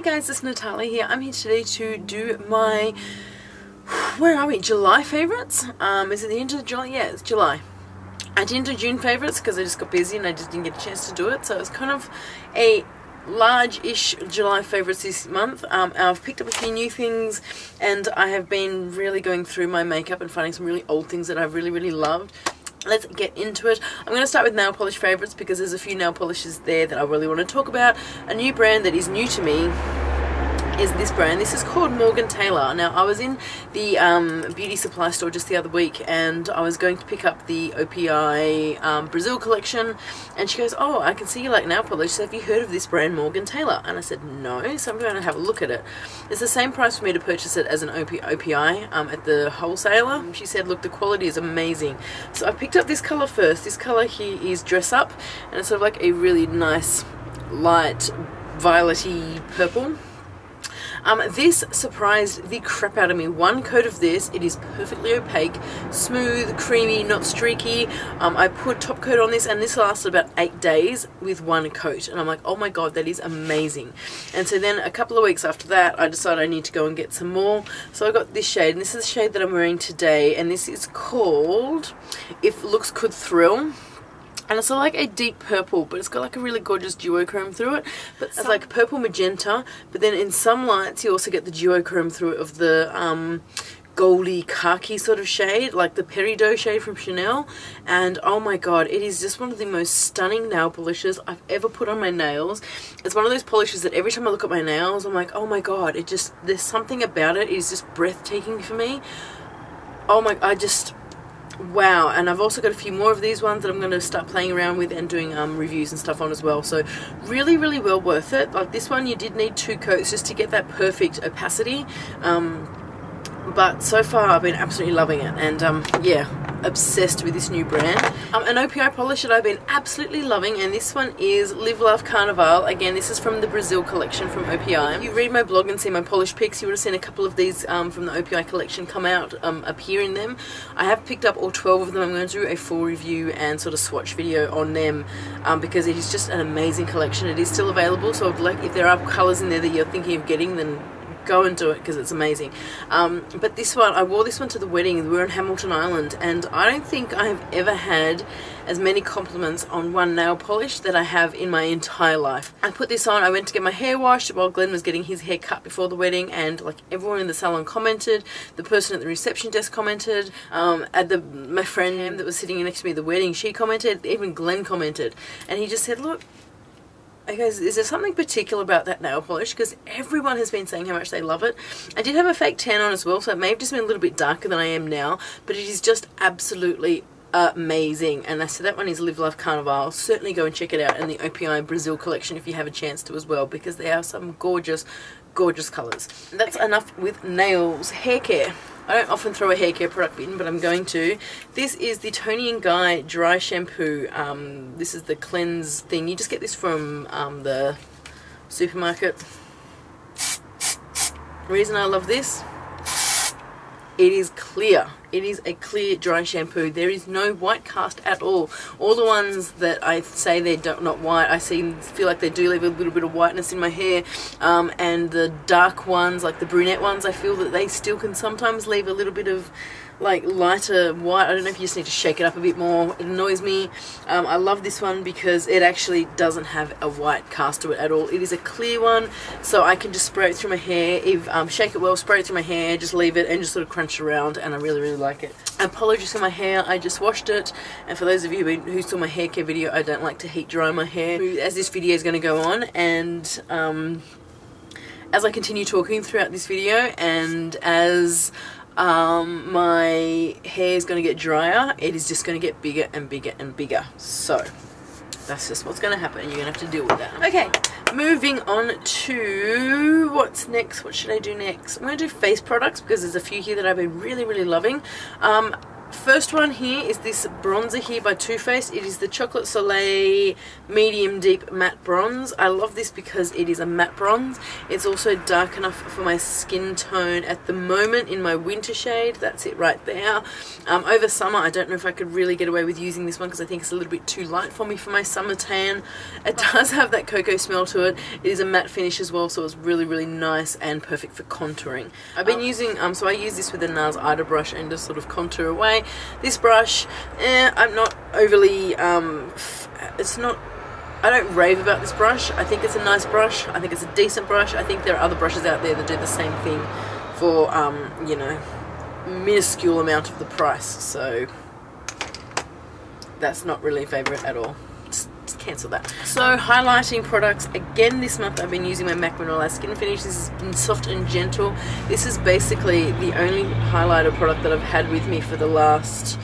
guys, it's Natalia here. I'm here today to do my, where are we, July favourites? Is it the end of July? Yeah, it's July. I didn't do June favourites because I just got busy and I just didn't get a chance to do it. So it's kind of a large-ish July favourites this month. I've picked up a few new things and I have been really going through my makeup and finding some really old things that I've really loved. Let's get into it. I'm going to start with nail polish favourites because there's a few nail polishes there that I really want to talk about. A new brand that is new to me is this brand. This is called Morgan Taylor. Now, I was in the beauty supply store just the other week and I was going to pick up the OPI Brazil collection, and she goes, "Oh, I can see you like nail polish, so have you heard of this brand Morgan Taylor?" And I said no, so I'm going to have a look at it. It's the same price for me to purchase it as an OPI at the wholesaler. She said, look, the quality is amazing. So I picked up this colour first. This colour here is Dress Up, and it's sort of like a really nice light violet-y purple. This surprised the crap out of me. One coat of this, it is perfectly opaque, smooth, creamy, not streaky. I put top coat on this and this lasted about 8 days with one coat, and I'm like, oh my god, that is amazing. And so then a couple of weeks after that I decided I need to go and get some more, so I got this shade, and this is the shade that I'm wearing today, and this is called If Looks Could Thrill. And it's like a deep purple, but it's got like a really gorgeous duochrome through it. But it's like purple magenta, but then in some lights you also get the duochrome through it of the goldy khaki sort of shade, like the Peridot shade from Chanel. And oh my god, it is just one of the most stunning nail polishes I've ever put on my nails. It's one of those polishes that every time I look at my nails I'm like, oh my god, it just, there's something about it. It is just breathtaking for me. Oh my, wow. And I've also got a few more of these ones that I'm going to start playing around with and doing reviews and stuff on as well. So really well worth it. Like this one, you did need 2 coats just to get that perfect opacity. But so far I've been absolutely loving it, and yeah, obsessed with this new brand. An OPI polish that I've been absolutely loving, and this one is Live Love Carnival. Again, this is from the Brazil collection from OPI. If you read my blog and see my polish pics, you would have seen a couple of these from the OPI collection come out, appear in them. I have picked up all 12 of them. I'm going to do a full review and sort of swatch video on them because it is just an amazing collection. It is still available, so like if there are colours in there that you're thinking of getting, then go and do it because it's amazing. But this one, I wore this one to the wedding. We were on Hamilton Island, and I don't think I have ever had as many compliments on one nail polish that I have in my entire life. I put this on, I went to get my hair washed while Glenn was getting his hair cut before the wedding, and like everyone in the salon commented, the person at the reception desk commented, my friend that was sitting next to me at the wedding, she commented, even Glenn commented, and he just said, look, I goes, is there something particular about that nail polish? Because everyone has been saying how much they love it. I did have a fake tan on as well, so it may have just been a little bit darker than I am now, but it is just absolutely amazing. And I said that one is Live Love Carnival. Certainly go and check it out in the OPI Brazil collection if you have a chance to as well, because they are some gorgeous colours. That's enough with nails. Hair care. I don't often throw a hair care product in, but I'm going to. This is the Toni & Guy dry shampoo. This is the cleanse thing. You just get this from the supermarket. The reason I love this, it is clear. It is a clear dry shampoo. There is no white cast at all. All the ones that I say they're not white, I feel like they do leave a little bit of whiteness in my hair. And the dark ones, like the brunette ones, I feel that they still can sometimes leave a little bit of like lighter white. I don't know if you just need to shake it up a bit more. It annoys me. I love this one because it actually doesn't have a white cast to it at all. It is a clear one, so I can just spray it through my hair. If shake it well, spray it through my hair, just leave it and just sort of crunch around, and I really like it. Apologies for my hair, I just washed it, and for those of you who saw my hair care video, I don't like to heat dry my hair as this video is going to go on, and as I continue talking throughout this video, and as my hair is going to get drier, it is just going to get bigger and bigger and bigger. So that's just what's going to happen. You're going to have to deal with that. Okay, moving on to what's next. What should I do next? I'm going to do face products because there's a few here that I've been really loving. First one here is this bronzer here by Too Faced. It is the Chocolate Soleil Medium Deep Matte Bronze. I love this because it is a matte bronze. It's also dark enough for my skin tone at the moment in my winter shade. That's it right there. Over summer, I don't know if I could really get away with using this one because I think it's a little bit too light for me for my summer tan. It does have that cocoa smell to it. It is a matte finish as well, so it's really, really nice and perfect for contouring. I've been using, so I use this with a NARS Ida brush and just sort of contour away. This brush, I'm not overly, it's not, I don't rave about this brush. I think it's a nice brush. I think it's a decent brush. I think there are other brushes out there that do the same thing for, you know, minuscule amount of the price. So that's not really a favourite at all. Just cancel that. So highlighting products, again this month I've been using my MAC Mineralized Skin Finish. This is soft and gentle. This is basically the only highlighter product that I've had with me for the last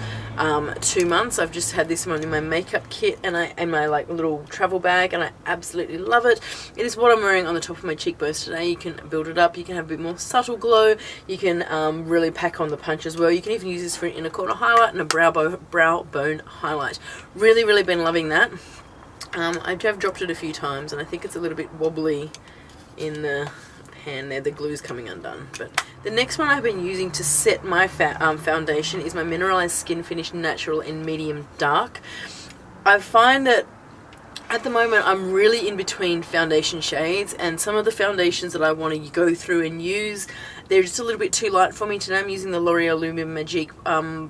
2 months. I've just had this one in my makeup kit and my like little travel bag, and I absolutely love it. It is what I'm wearing on the top of my cheekbones today. You can build it up, you can have a bit more subtle glow, you can really pack on the punch as well. You can even use this for an inner corner highlight and a brow bone highlight. Really been loving that. I have dropped it a few times and I think it's a little bit wobbly in the pan there. The glue's coming undone. But the next one I've been using to set my foundation is my Mineralized Skin Finish Natural in Medium Dark. I find that at the moment I'm really in between foundation shades, and some of the foundations that I want to go through and use, they're just a little bit too light for me. Today I'm using the L'Oreal Lumiere Magique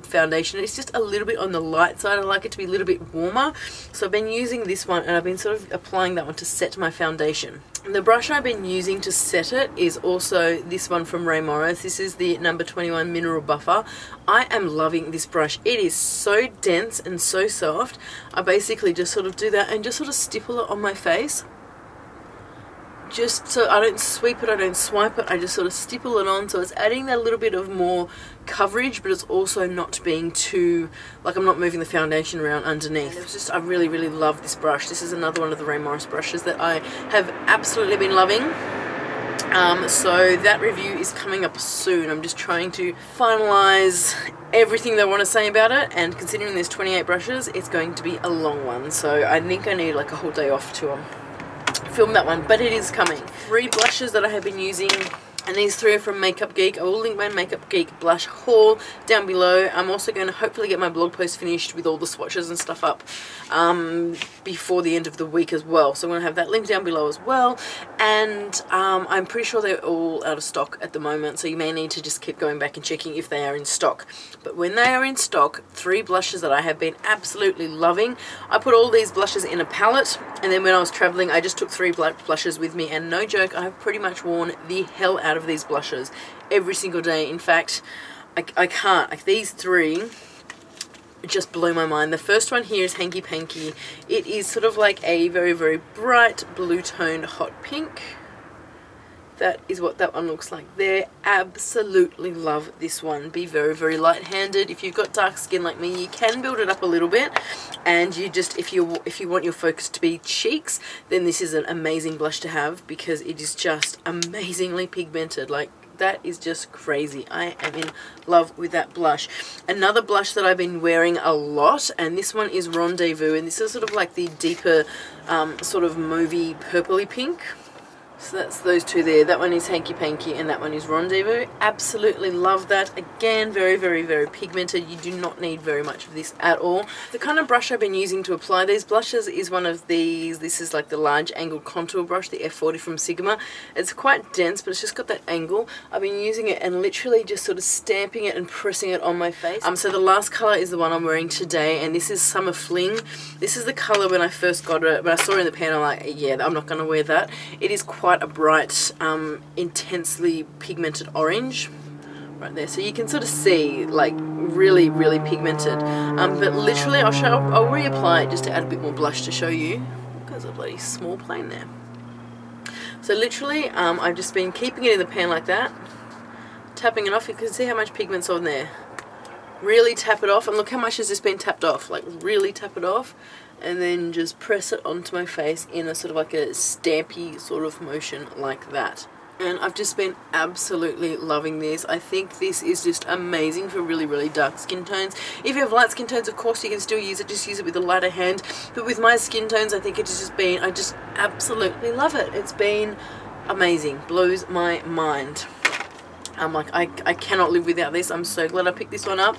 foundation. It's just a little bit on the light side. I like it to be a little bit warmer. So I've been using this one and I've been sort of applying that one to set my foundation. The brush I've been using to set it is also this one from Ray Morris. This is the number 21 Mineral Buffer. I am loving this brush. It is so dense and so soft. I basically just sort of do that and just sort of stipple it on my face. Just so I don't sweep it, I don't swipe it, I just sort of stipple it on, so it's adding that little bit of more coverage, but it's also not being too, like I'm not moving the foundation around underneath. It's just, I really love this brush. This is another one of the Ray Morris brushes that I have absolutely been loving. So that review is coming up soon. I'm just trying to finalize everything that I want to say about it, and considering there's 28 brushes, it's going to be a long one, so I think I need like a whole day off to film that one, but it is coming. 3 blushes that I have been using, and these 3 are from Makeup Geek. I will link my Makeup Geek blush haul down below. I'm also going to hopefully get my blog post finished with all the swatches and stuff up before the end of the week as well. So I'm going to have that link down below as well. And I'm pretty sure they're all out of stock at the moment, so you may need to just keep going back and checking if they are in stock. But when they are in stock, 3 blushes that I have been absolutely loving. I put all these blushes in a palette, and then when I was traveling, I just took 3 blushes with me, and no joke, I have pretty much worn the hell out of these blushes every single day. In fact, I can't, like these 3 just blow my mind. The first one here is Hanky Panky. It is sort of like a very bright blue toned hot pink. That is what that one looks like there. Absolutely love this one. Be very light-handed. If you've got dark skin like me, you can build it up a little bit, and you just, if you want your focus to be cheeks, then this is an amazing blush to have, because it is just amazingly pigmented. Like, that is just crazy. I am in love with that blush. Another blush that I've been wearing a lot, and this one is Rendezvous, and this is sort of like the deeper sort of mauvey purpley pink. So that's those 2 there. That one is Hanky Panky and that one is Rendezvous. Absolutely love that. Again, very pigmented. You do not need very much of this at all. The kind of brush I've been using to apply these blushes is one of these. This is like the large angled contour brush, the F40 from Sigma. It's quite dense, but it's just got that angle. I've been using it and literally just sort of stamping it and pressing it on my face. So the last colour is the one I'm wearing today, and this is Summer Fling. This is the colour when I first got it. When I saw it in the pan, I'm like, yeah, I'm not going to wear that. It is quite a bright, intensely pigmented orange right there, so you can sort of see, like, really pigmented. But literally, I'll reapply it just to add a bit more blush to show you. There's a bloody small plane there. So literally, I've just been keeping it in the pan like that, tapping it off. You can see how much pigment's on there. Really tap it off, and look how much has this been tapped off. Like, really tap it off, and then just press it onto my face in a sort of like a stampy sort of motion like that. And I've just been absolutely loving this. I think this is just amazing for really, really dark skin tones. If you have light skin tones, of course you can still use it, just use it with a lighter hand. But with my skin tones, I think it's just been, I just absolutely love it. It's been amazing. Blows my mind. I'm like, I cannot live without this. I'm so glad I picked this one up,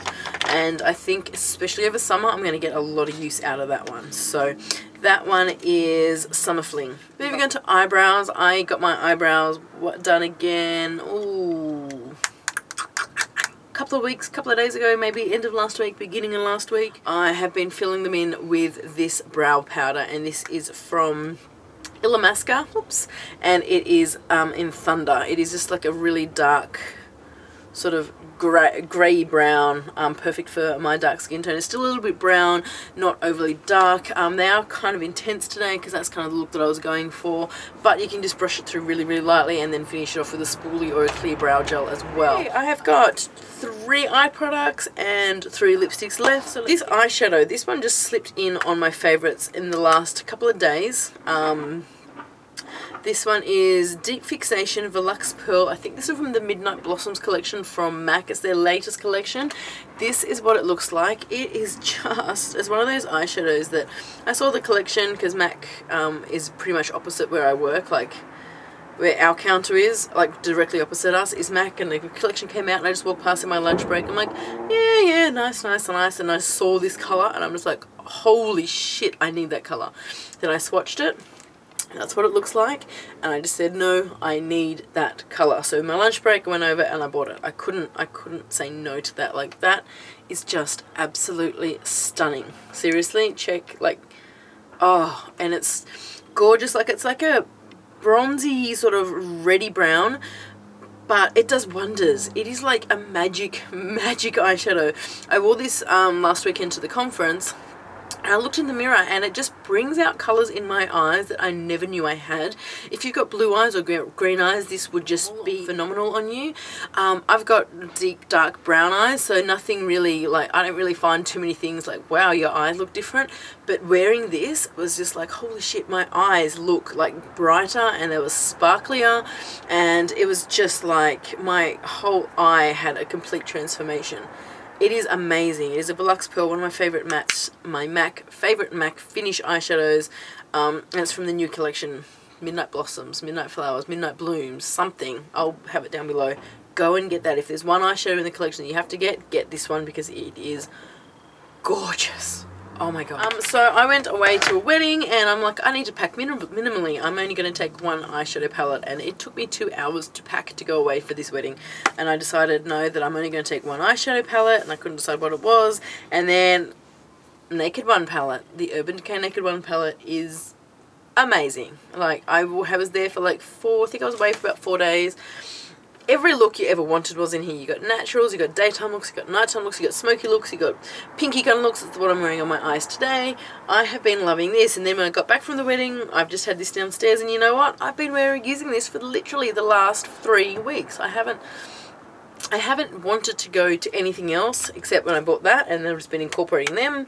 and I think especially over summer I'm going to get a lot of use out of that one. So that one is Summer Fling. Moving on to eyebrows, I got my eyebrows done again. Ooh, couple of days ago, maybe end of last week, beginning of last week. I have been filling them in with this brow powder, and this is from Illamasqua, oops, and it is in Thunder. It is just like a really dark sort of grey brown, perfect for my dark skin tone. It's still a little bit brown, not overly dark. They are kind of intense today because that's kind of the look that I was going for, but you can just brush it through really, really lightly and then finish it off with a spoolie or a clear brow gel as well. Okay, I have got 3 eye products and 3 lipsticks left. So this eyeshadow, this one just slipped in on my favourites in the last couple of days. This one is Deep Fixation Volux Pearl. I think this is from the Midnight Blossoms collection from MAC. It's their latest collection. This is what it looks like. It is just, it's one of those eyeshadows that I saw the collection because MAC is pretty much opposite where I work, like where our counter is, like directly opposite us is MAC, and the collection came out and I just walked past in my lunch break. I'm like, yeah, nice, and I saw this colour and I'm just like, holy shit, I need that colour. Then I swatched it. That's what it looks like, and I just said no, I need that colour. So in my lunch break I went over and I bought it. I couldn't say no to that. Like, that is just absolutely stunning. Seriously, check, like, oh, and it's gorgeous. Like, it's like a bronzy sort of reddy brown, but it does wonders. It is like a magic eyeshadow. I wore this last weekend to the conference. And I looked in the mirror and it just brings out colours in my eyes that I never knew I had. If you've got blue eyes or green eyes, this would just be phenomenal on you. I've got deep dark brown eyes, so nothing really, like, I don't really find too many things like, wow, your eyes look different. But wearing this was just like, holy shit, my eyes look like brighter and they were sparklier, and it was just like my whole eye had a complete transformation. It is amazing. It is a Volux Pearl, one of my favourite mattes, my MAC favourite MAC finish eyeshadows, and it's from the new collection, Midnight Blossoms, Midnight Flowers, Midnight Blooms, something. I'll have it down below. Go and get that. If there's one eyeshadow in the collection that you have to get this one because it is gorgeous. Oh my god. So I went away to a wedding and I'm like, I need to pack minimally. I'm only going to take one eyeshadow palette, and it took me 2 hours to pack to go away for this wedding. And I decided, no, that I'm only going to take one eyeshadow palette, and I couldn't decide what it was. And then Naked One palette. The Urban Decay Naked One palette is amazing. Like, I was there for like I think I was away for about 4 days. Every look you ever wanted was in here. You got naturals, you got daytime looks, you got nighttime looks, you got smoky looks, you got pinky gun looks. That's what I'm wearing on my eyes today. I have been loving this, and then when I got back from the wedding, I've just had this downstairs, and you know what? I've been using this for literally the last 3 weeks. I haven't wanted to go to anything else except when I bought that, and I've just been incorporating them.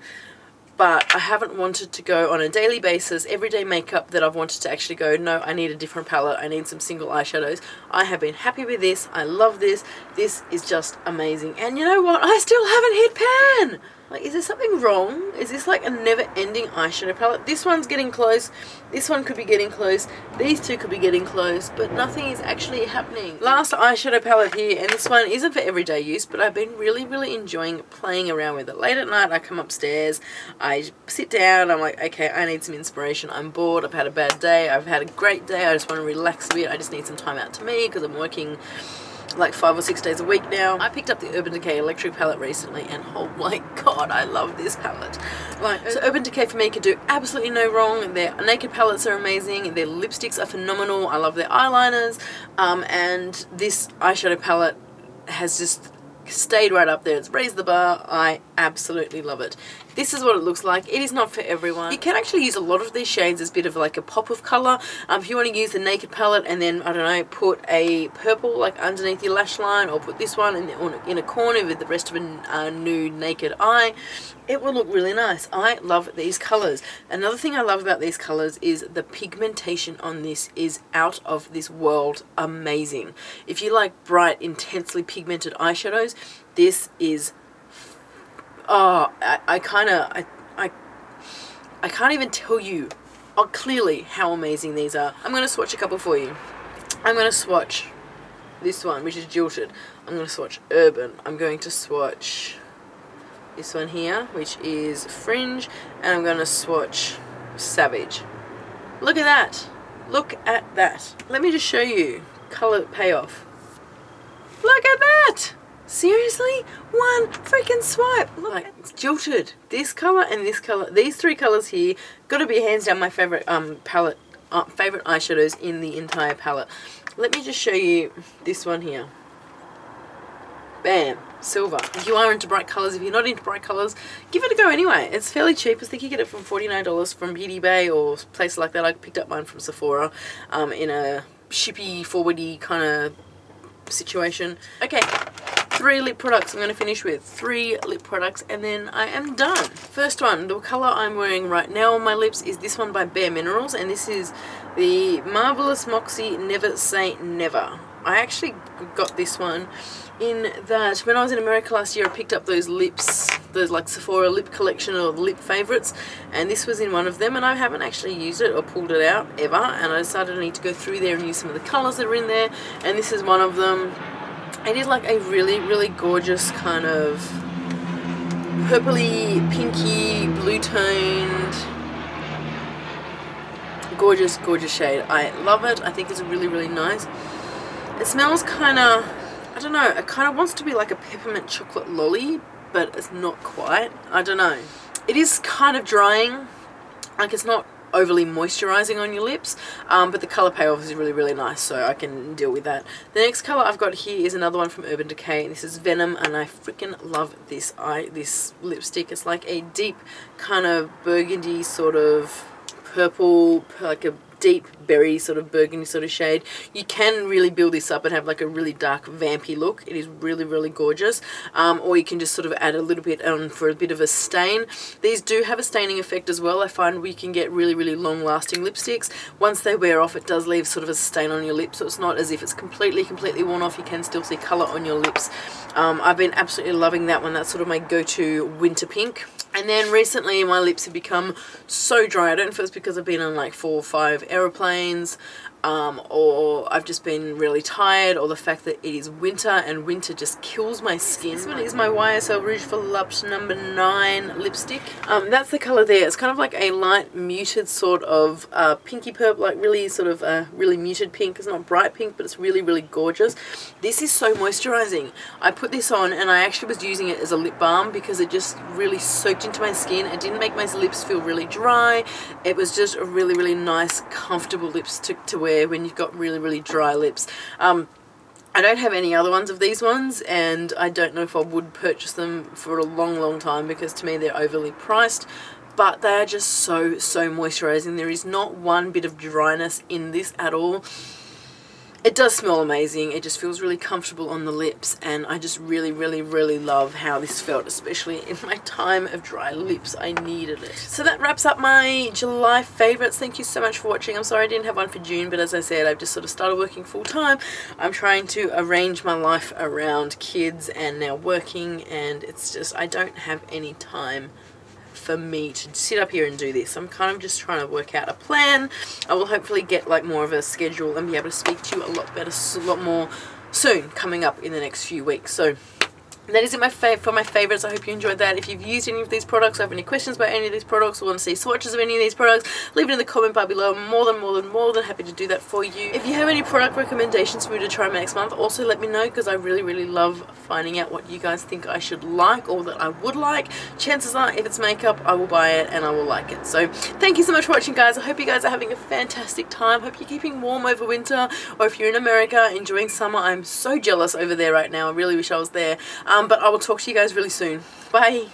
But I haven't wanted to go on a daily basis, everyday makeup, that I've wanted to actually go, no, I need a different palette, I need some single eyeshadows. I have been happy with this, I love this, this is just amazing. And you know what, I still haven't hit pan! Like, is there something wrong? Is this like a never-ending eyeshadow palette? This one's getting close, this one could be getting close, these two could be getting close, but nothing is actually happening. Last eyeshadow palette here, and this one isn't for everyday use, but I've been really enjoying playing around with it. Late at night, I come upstairs, I sit down, I'm like, okay, I need some inspiration, I'm bored, I've had a bad day, I've had a great day, I just want to relax a bit, I just need some time out to me, because I'm working like 5 or 6 days a week now. I picked up the Urban Decay Electric palette recently, and oh my god, I love this palette. Like, so Urban Decay for me can do absolutely no wrong. Their naked palettes are amazing, their lipsticks are phenomenal, I love their eyeliners, and this eyeshadow palette has just stayed right up there. It's raised the bar. I absolutely love it. this is what it looks like. It is not for everyone. You can actually use a lot of these shades as a bit of like a pop of colour. If you want to use the Naked palette and then, I don't know, put a purple like underneath your lash line, or put this one in a corner with the rest of a nude Naked eye, it will look really nice. I love these colours. Another thing I love about these colours is the pigmentation on this is out of this world amazing. If you like bright, intensely pigmented eyeshadows, this is, oh, I can't even tell you clearly how amazing these are. I'm going to swatch a couple for you. I'm going to swatch this one, which is Jilted. I'm going to swatch Urban. I'm going to swatch this one here, which is Fringe. And I'm going to swatch Savage. Look at that. Look at that. Let me just show you colour payoff. Look at that. Seriously? One freaking swipe. Look, like, it's Jilted. This colour and this colour, these three colours here, gotta be hands down my favourite palette, favourite eyeshadows in the entire palette. Let me just show you this one here. Bam. Silver. If you are into bright colours, if you're not into bright colours, give it a go anyway. It's fairly cheap. I think you get it from $49 from Beauty Bay or places like that. I picked up mine from Sephora in a shippy, forwardy kind of situation. Okay. 3 lip products I'm going to finish with. 3 lip products and then I am done. First one, the colour I'm wearing right now on my lips is this one by Bare Minerals, and this is the Marvelous Moxie Never Say Never. I actually got this one in that when I was in America last year, I picked up those lips, those like Sephora lip collection or lip favourites, and this was in one of them, and I haven't actually used it or pulled it out ever, and I decided I need to go through there and use some of the colours that are in there, and this is one of them. It is like a really, really gorgeous kind of purpley, pinky, blue-toned, gorgeous, gorgeous shade. I love it. I think it's really, really nice. It smells kind of, I don't know, it kind of wants to be like a peppermint chocolate lolly, but it's not quite. I don't know. It is kind of drying. Like, it's not overly moisturizing on your lips, but the color payoff is really, really nice, so I can deal with that. The next color I've got here is another one from Urban Decay, and this is Venom, and I freaking love this lipstick. It's like a deep kind of burgundy sort of purple, like a deep berry sort of burgundy sort of shade. You can really build this up and have like a really dark vampy look. It is really, really gorgeous. Or you can just sort of add a little bit on for a bit of a stain. These do have a staining effect as well. I find we can get really, really long lasting lipsticks. Once they wear off, it does leave sort of a stain on your lips, so it's not as if it's completely worn off. You can still see colour on your lips. I've been absolutely loving that one. That's sort of my go-to winter pink. And then recently my lips have become so dry. I don't know if it's because I've been on like 4 or 5 aeroplanes, or I've just been really tired, or the fact that it is winter and winter just kills my skin. This one is my YSL Rouge Volupte number 9 lipstick. That's the colour there. It's kind of like a light muted sort of pinky purple, like really sort of really muted pink. It's not bright pink, but it's really, really gorgeous. This is so moisturising. I put this on and I actually was using it as a lip balm because it just really soaked into my skin. It didn't make my lips feel really dry. It was just a really, really nice, comfortable lipstick to wear when you've got really, really dry lips. I don't have any other ones of these ones, and I don't know if I would purchase them for a long, long time because to me they're overly priced, but they are just so moisturizing. There is not one bit of dryness in this at all. It does smell amazing. It just feels really comfortable on the lips, and I just really, really, really love how this felt, especially in my time of dry lips. I needed it. So that wraps up my July favorites. Thank you so much for watching. I'm sorry I didn't have one for June, but as I said, I've just sort of started working full time. I'm trying to arrange my life around kids and now working, and it's just, I don't have any time for me to sit up here and do this. I'm kind of just trying to work out a plan. I will hopefully get like more of a schedule and be able to speak to you a lot better, a lot more soon, coming up in the next few weeks. So that is it for my favourites. I hope you enjoyed that. If you've used any of these products or have any questions about any of these products or want to see swatches of any of these products, leave it in the comment bar below. I'm more than happy to do that for you. If you have any product recommendations for me to try next month, also let me know, because I really, really love finding out what you guys think I should like or that I would like. Chances are, if it's makeup, I will buy it and I will like it. So thank you so much for watching, guys. I hope you guys are having a fantastic time. Hope you're keeping warm over winter, or if you're in America enjoying summer. I'm so jealous over there right now. I really wish I was there. But I will talk to you guys really soon. Bye.